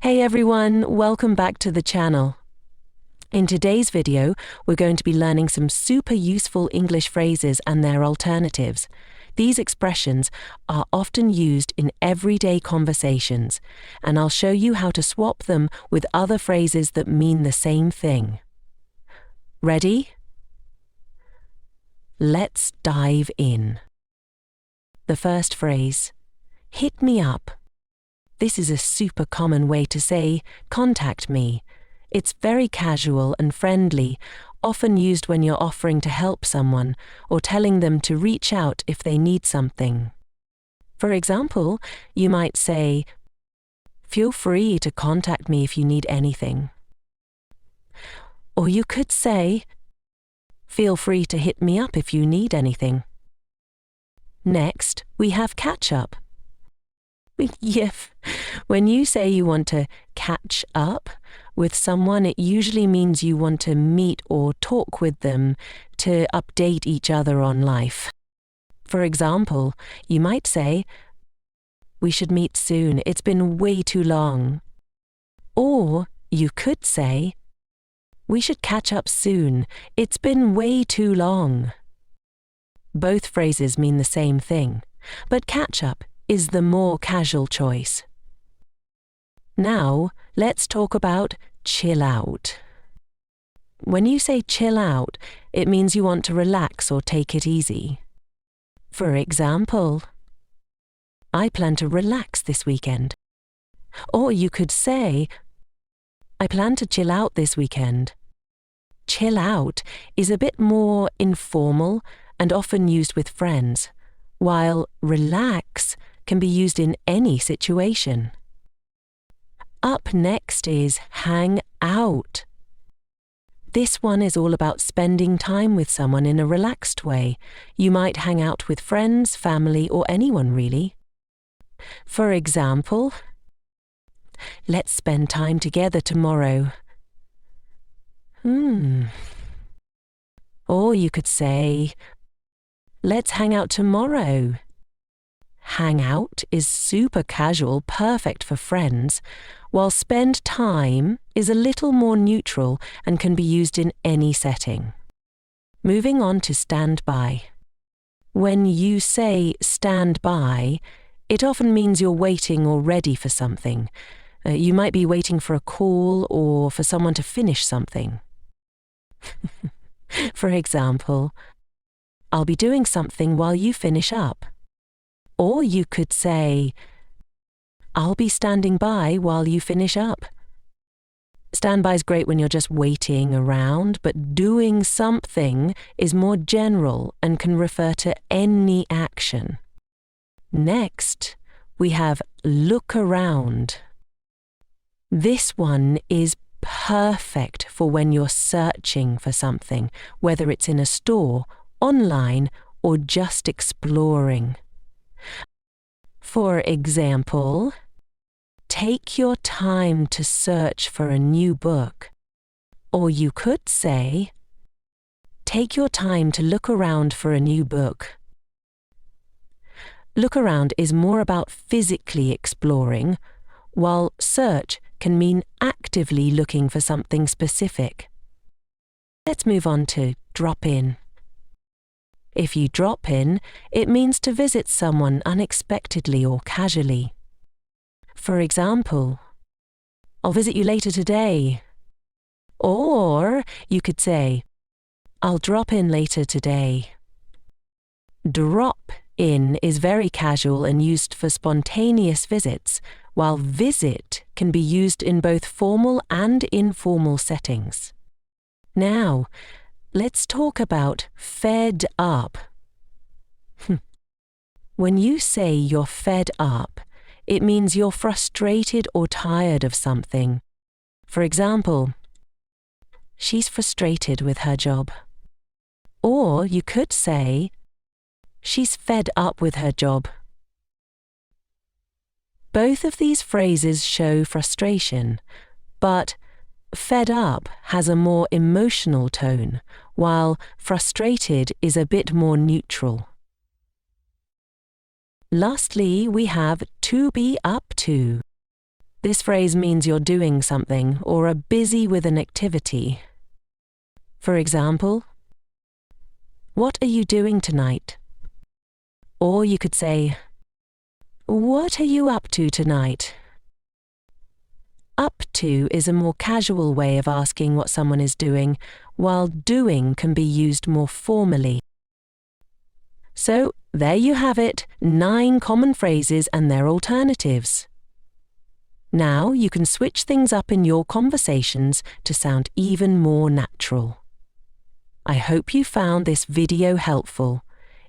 Hey everyone, welcome back to the channel. In today's video, we're going to be learning some super useful English phrases and their alternatives. These expressions are often used in everyday conversations, and I'll show you how to swap them with other phrases that mean the same thing. Ready? Let's dive in. The first phrase, hit me up. This is a super common way to say, contact me. It's very casual and friendly, often used when you're offering to help someone or telling them to reach out if they need something. For example, you might say, feel free to contact me if you need anything. Or you could say, feel free to hit me up if you need anything. Next, we have catch up. When you say you want to catch up with someone, it usually means you want to meet or talk with them to update each other on life. For example, you might say, we should meet soon, it's been way too long. Or you could say, we should catch up soon, it's been way too long. Both phrases mean the same thing, but catch up is the more casual choice. Now, let's talk about chill out. When you say chill out, it means you want to relax or take it easy. For example, I plan to relax this weekend. Or you could say, I plan to chill out this weekend. Chill out is a bit more informal and often used with friends, while relax can be used in any situation. Up next is hang out. This one is all about spending time with someone in a relaxed way. You might hang out with friends, family, or anyone really. For example, let's spend time together tomorrow. Or you could say, let's hang out tomorrow. Hang out is super casual, perfect for friends, while spend time is a little more neutral and can be used in any setting. Moving on to stand by. When you say stand by, it often means you're waiting or ready for something. You might be waiting for a call or for someone to finish something. For example, I'll be doing something while you finish up. Or you could say, I'll be standing by while you finish up. Standby is great when you're just waiting around, but doing something is more general and can refer to any action. Next, we have look around. This one is perfect for when you're searching for something, whether it's in a store, online, or just exploring. For example, take your time to search for a new book. Or you could say, take your time to look around for a new book. Look around is more about physically exploring, while search can mean actively looking for something specific. Let's move on to drop in. If you drop in, it means to visit someone unexpectedly or casually. For example, I'll visit you later today. Or you could say, I'll drop in later today. Drop in is very casual and used for spontaneous visits, while visit can be used in both formal and informal settings. Now, let's talk about fed up. When you say you're fed up, it means you're frustrated or tired of something. For example, she's frustrated with her job. Or you could say, she's fed up with her job. Both of these phrases show frustration, but fed up has a more emotional tone, while frustrated is a bit more neutral. Lastly, we have to be up to. This phrase means you're doing something or are busy with an activity. For example, what are you doing tonight? Or you could say, what are you up to tonight? Up to is a more casual way of asking what someone is doing, while doing can be used more formally. So, there you have it, 9 common phrases and their alternatives. Now you can switch things up in your conversations to sound even more natural. I hope you found this video helpful.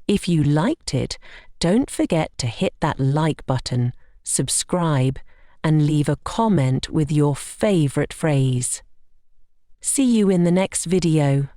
If you liked it, don't forget to hit that like button, subscribe, and leave a comment with your favorite phrase. See you in the next video.